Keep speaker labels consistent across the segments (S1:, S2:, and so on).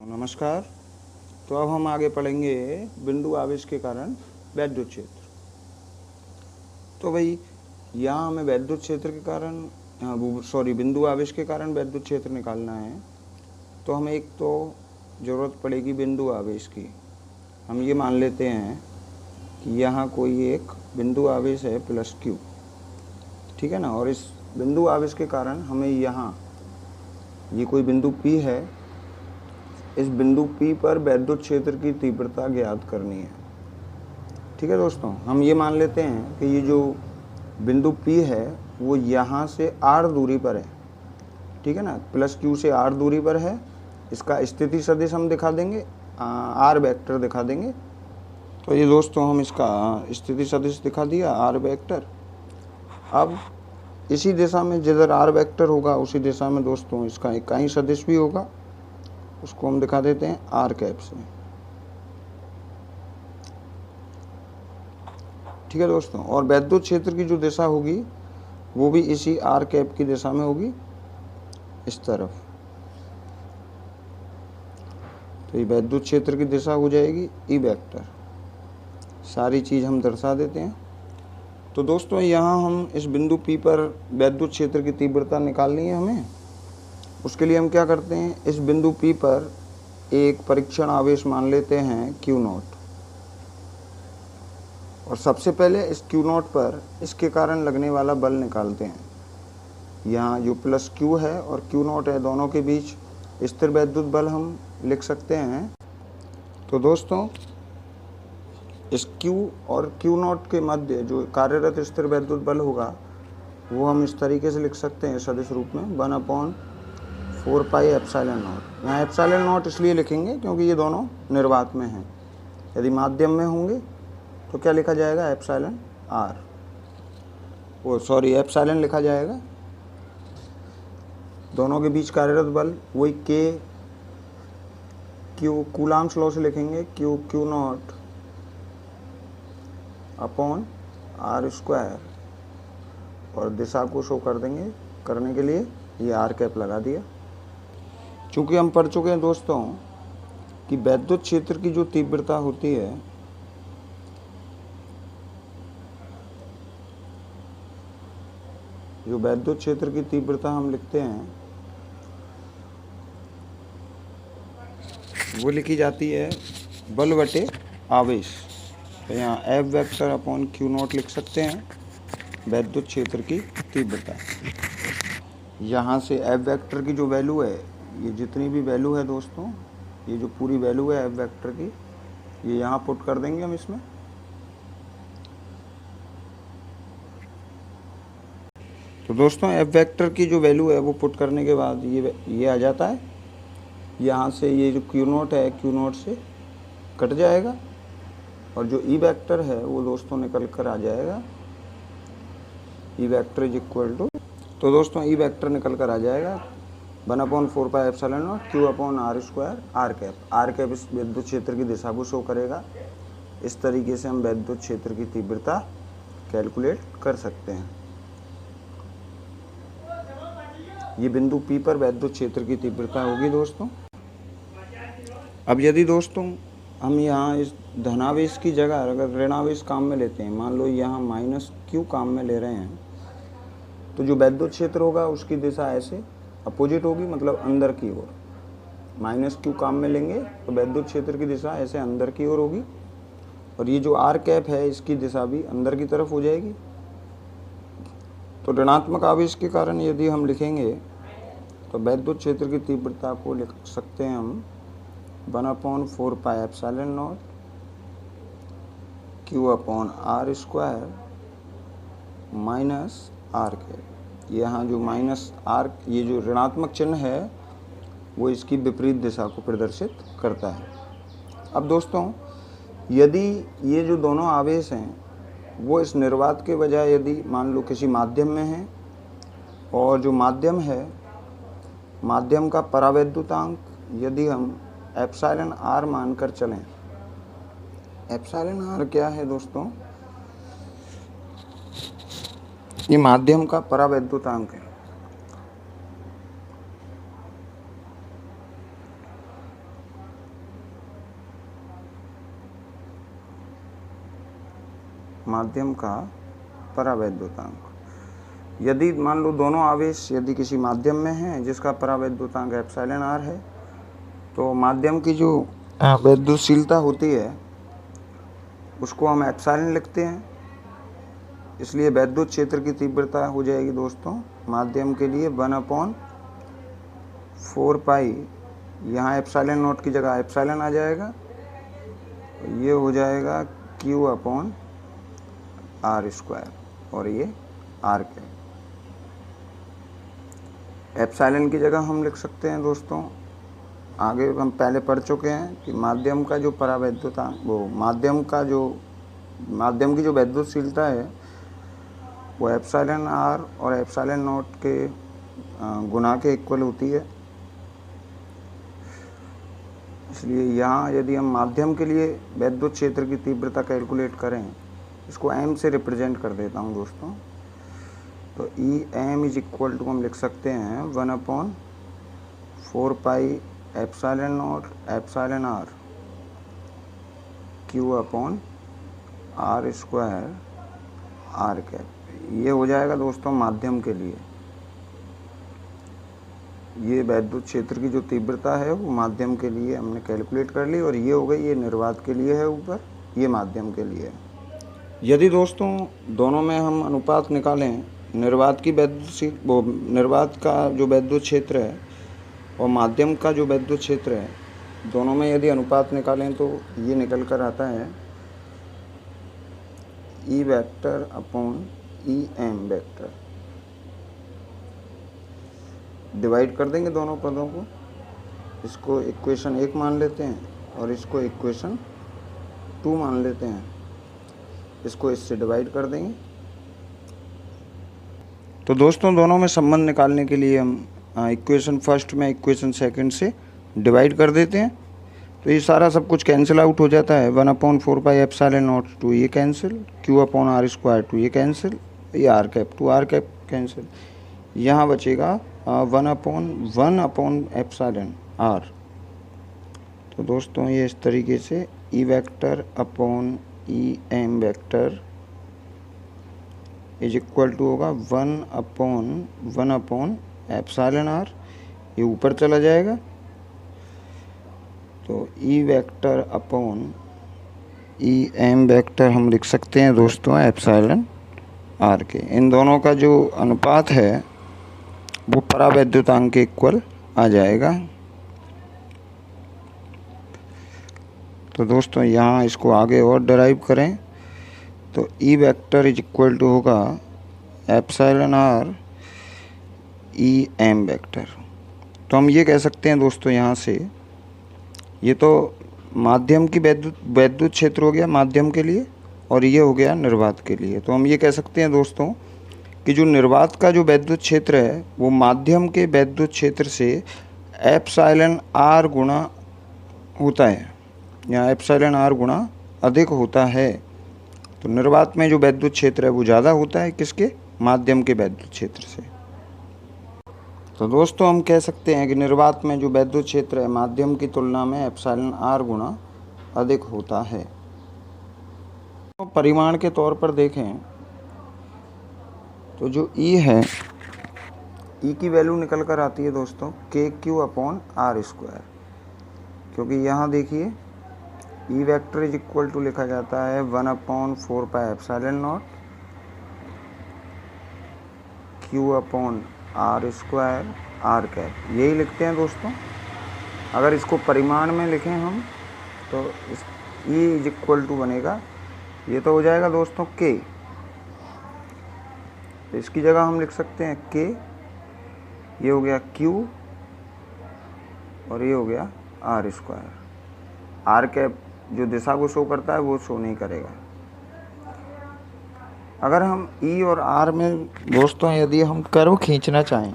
S1: नमस्कार। तो अब हम आगे पढ़ेंगे बिंदु आवेश के कारण वैद्युत क्षेत्र। तो भाई यहाँ हमें वैद्युत क्षेत्र के कारण बिंदु आवेश के कारण वैद्युत क्षेत्र निकालना है। तो हमें एक तो ज़रूरत पड़ेगी बिंदु आवेश की। हम ये मान लेते हैं कि यहाँ कोई एक बिंदु आवेश है प्लस क्यू, ठीक है ना। और इस बिंदु आवेश के कारण हमें यहाँ ये कोई बिंदु P है, इस बिंदु P पर वैद्युत क्षेत्र की तीव्रता ज्ञात करनी है। ठीक है दोस्तों, हम ये मान लेते हैं कि ये जो बिंदु P है वो यहाँ से r दूरी पर है, ठीक है ना। प्लस Q से r दूरी पर है। इसका स्थिति सदिश हम दिखा देंगे, r वेक्टर दिखा देंगे। तो ये दोस्तों हम इसका स्थिति सदिश दिखा दिया r वेक्टर। अब इसी दिशा में जिधर r वेक्टर होगा उसी दिशा में दोस्तों इसका इकाई सदिश भी होगा, उसको हम दिखा देते हैं आर कैप से। ठीक है दोस्तों, और वैद्युत क्षेत्र की जो दिशा होगी वो भी इसी आर कैप की दिशा में होगी, इस तरफ। तो ये वैद्युत क्षेत्र की दिशा हो जाएगी ई वेक्टर। सारी चीज़ हम दर्शा देते हैं। तो दोस्तों यहाँ हम इस बिंदु P पर वैद्युत क्षेत्र की तीव्रता निकालनी है हमें। उसके लिए हम क्या करते हैं, इस बिंदु P पर एक परीक्षण आवेश मान लेते हैं Q0, और सबसे पहले इस Q0 पर इसके कारण लगने वाला बल निकालते हैं। यहाँ जो प्लस Q है और Q0 है, दोनों के बीच स्थिर वैद्युत बल हम लिख सकते हैं। तो दोस्तों इस Q और Q0 के मध्य जो कार्यरत स्थिर वैद्युत बल होगा वो हम इस तरीके से लिख सकते हैं सदिश रूप में 1/4πε0। यहाँ ε0 इसलिए लिखेंगे क्योंकि ये दोनों निर्वात में हैं। यदि माध्यम में होंगे तो क्या लिखा जाएगा, एप्सिलॉन लिखा जाएगा। दोनों के बीच कार्यरत बल वही K Q कूलाम्स लॉ से लिखेंगे, Q0 अपॉन r², और दिशा को शो कर देंगे। करने के लिए ये आर कैप लगा दिया। चूँकि हम पढ़ चुके हैं दोस्तों कि वैद्युत क्षेत्र की जो तीव्रता होती है हम लिखते हैं वो लिखी जाती है बल बटे आवेश। तो यहाँ F वेक्टर अपॉन Q0 लिख सकते हैं वैद्युत क्षेत्र की तीव्रता। यहाँ से F वेक्टर की जो वैल्यू है, ये जितनी भी वैल्यू है दोस्तों, ये जो पूरी वैल्यू है F वेक्टर की, ये यहाँ पुट कर देंगे हम इसमें। तो दोस्तों F वेक्टर की जो वैल्यू है वो पुट करने के बाद ये आ जाता है। यहाँ से ये जो Q0 है, Q0 से कट जाएगा, और जो E वेक्टर है वो दोस्तों निकल कर आ जाएगा। E vector is equal to, तो दोस्तों E वेक्टर निकल कर आ जाएगा 1/4πε0 Q upon r² are cap इस वैद्युत क्षेत्र की दिशा को शो करेगा। इस तरीके से हम वैद्युत क्षेत्र की तीव्रता कैलकुलेट कर सकते हैं। ये बिंदु P पर वैद्युत क्षेत्र की तीव्रता होगी दोस्तों। अब यदि दोस्तों हम यहाँ इस धनावेश की जगह अगर ऋणावेश काम में लेते हैं, मान लो यहाँ -Q काम में ले रहे हैं, तो जो वैद्युत क्षेत्र होगा उसकी दिशा ऐसे अपोजिट होगी, मतलब अंदर की ओर। -Q काम में लेंगे तो वैद्युत क्षेत्र की दिशा ऐसे अंदर की ओर होगी, और ये जो आर कैप है इसकी दिशा भी अंदर की तरफ हो जाएगी। तो ऋणात्मक आवेश के कारण यदि हम लिखेंगे तो वैद्युत क्षेत्र की तीव्रता को लिख सकते हैं हम 1/4πε0 Q upon r² minus r cap. यहाँ जो माइनस आर, ये जो ऋणात्मक चिन्ह है वो इसकी विपरीत दिशा को प्रदर्शित करता है। अब दोस्तों यदि ये जो दोनों आवेश हैं वो इस निर्वात के बजाय यदि मान लो किसी माध्यम में है, और जो माध्यम है, माध्यम का परावैद्युतांक यदि हम εr मानकर चलें, εr क्या है दोस्तों, ये माध्यम का परावैद्युतांक है। माध्यम का परावैद्युतांक। यदि मान लो दोनों आवेश यदि किसी माध्यम में हैं जिसका परावैद्युतांक एप्सिलॉन आर है, तो माध्यम की जो वैद्युतशीलता होती है उसको हम एप्सिलॉन लिखते हैं। इसलिए वैद्युत क्षेत्र की तीव्रता हो जाएगी दोस्तों माध्यम के लिए 1/4 पाई, यहाँ एप्सिलॉन नॉट की जगह एप्सिलॉन आ जाएगा, ये हो जाएगा Q/r², और ये r कैप। एप्सिलॉन की जगह हम लिख सकते हैं दोस्तों, आगे हम पहले पढ़ चुके हैं कि माध्यम का जो परावैद्युतांक, वो माध्यम की जो वैद्युतशीलता है वो एप्सिलॉन आर और एप्सिलॉन नॉट के गुना के इक्वल होती है। इसलिए यहाँ यदि हम माध्यम के लिए वैद्युत क्षेत्र की तीव्रता कैलकुलेट करें, इसको m से रिप्रेजेंट कर देता हूँ दोस्तों, तो EM इज इक्वल टू हम लिख सकते हैं 1/4 pi epsilon naught epsilon r Q/r² r cap. ये हो जाएगा दोस्तों माध्यम के लिए, ये वैद्युत क्षेत्र की जो तीव्रता है वो माध्यम के लिए हमने कैलकुलेट कर ली, और ये हो गई, ये निर्वात के लिए है ऊपर, ये माध्यम के लिए है। यदि दोस्तों दोनों में हम अनुपात निकालें, निर्वात का जो वैद्युत क्षेत्र है और माध्यम का जो वैद्युत क्षेत्र है, दोनों में यदि अनुपात निकालें तो ये निकल कर आता है E vector upon EM vector. Divide कर देंगे दोनों पदों को, इसको इक्वेशन 1 मान लेते हैं और इसको इक्वेशन 2 मान लेते हैं, इसको इससे डिवाइड कर देंगे। तो दोस्तों दोनों में संबंध निकालने के लिए हम इक्वेशन फर्स्ट में इक्वेशन सेकंड से डिवाइड कर देते हैं, तो ये सारा सब कुछ कैंसिल आउट हो जाता है। 1/4 पाई एप्सिलॉन नॉट, टू ये कैंसिल, Q/r², टू ये कैंसिल, ये r cap, two r cap cancel, यहाँ बचेगा 1/1 एप्सिलॉन r। तो दोस्तों ये इस तरीके से E vector upon EM vector is equal to होगा 1/1 एप्सिलॉन r, ये ऊपर चला जाएगा, तो E vector upon EM vector हम लिख सकते हैं दोस्तों एप्सिलॉन r के। इन दोनों का जो अनुपात है वो परावैद्युतांक के इक्वल आ जाएगा। तो दोस्तों यहाँ इसको आगे और डराइव करें तो E vector is equal to होगा एप्सिलॉन r EM वेक्टर। तो हम ये कह सकते हैं दोस्तों, यहाँ से ये तो माध्यम की वैद्युत क्षेत्र हो गया माध्यम के लिए, और ये हो गया निर्वात के लिए। तो हम ये कह सकते हैं दोस्तों कि जो निर्वात का जो वैद्युत क्षेत्र है वो माध्यम के वैद्युत क्षेत्र से एप्सिलॉन r गुना होता है, यहाँ एप्सिलॉन r गुना अधिक होता है। तो निर्वात में जो वैद्युत क्षेत्र है वो ज़्यादा होता है किसके, माध्यम के वैद्युत क्षेत्र से। तो दोस्तों हम कह सकते हैं कि निर्वात में जो वैद्युत क्षेत्र है माध्यम की तुलना में एप्सिलॉन r गुना अधिक होता है। तो परिमाण के तौर पर देखें तो जो E है, E की वैल्यू निकल कर आती है दोस्तों KQ/r², क्योंकि यहाँ देखिए E vector is equal to लिखा जाता है 1/4 pi epsilon naught Q/r² r cap, यही लिखते हैं दोस्तों। अगर इसको परिमाण में लिखें हम तो इस E इज इक्वल टू बनेगा, ये तो हो जाएगा दोस्तों K, इसकी जगह हम लिख सकते हैं K, ये हो गया Q और ये हो गया r²। r कैप जो दिशा को शो करता है वो शो नहीं करेगा। अगर हम E और R में दोस्तों यदि हम कर्व खींचना चाहें,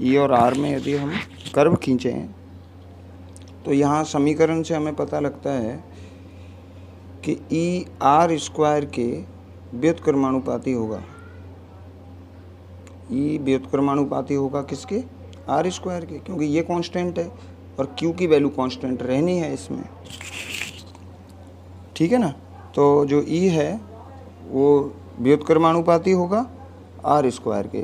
S1: E और R में यदि हम कर्व खींचें तो यहाँ समीकरण से हमें पता लगता है कि E r² के व्युत्क्रमानुपाती होगा। E व्युत्क्रमानुपाती होगा किसके, r² के, क्योंकि ये कांस्टेंट है और Q की वैल्यू कांस्टेंट रहनी है इसमें, ठीक है ना। तो जो E है वो व्युत्क्रमानुपाती होगा आर स्क्वायर के,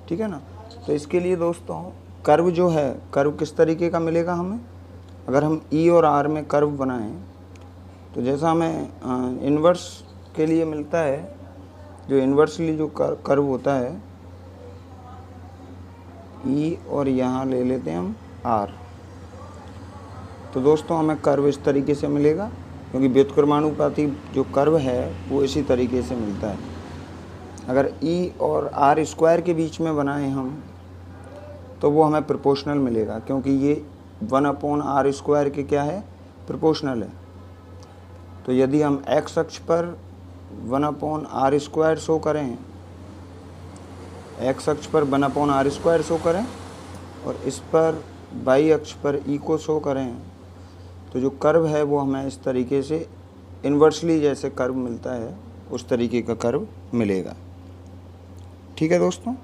S1: ठीक है ना। तो इसके लिए दोस्तों कर्व जो है, कर्व किस तरीके का मिलेगा हमें, अगर हम ई और आर में कर्व बनाएं तो जैसा हमें इन्वर्स के लिए मिलता है, जो इन्वर्सली जो कर्व होता है ई और यहाँ ले लेते हैं हम आर, तो दोस्तों हमें कर्व इस तरीके से मिलेगा, क्योंकि व्युत्क्रमानुपाती जो कर्व है वो इसी तरीके से मिलता है। अगर ई और आर स्क्वायर के बीच में बनाएं हम तो वो हमें प्रोपोर्शनल मिलेगा, क्योंकि ये 1/r स्क्वायर के क्या है, प्रोपोर्शनल है। तो यदि हम एक्स अक्ष पर 1/r स्क्वायर शो करें, एक्स अक्ष पर 1/r स्क्वायर शो करें और इस पर वाई अक्ष पर ई को शो करें, तो जो कर्व है वो हमें इस तरीके से इन्वर्सली जैसे कर्व मिलता है उस तरीके का कर्व मिलेगा। ठीक है दोस्तों।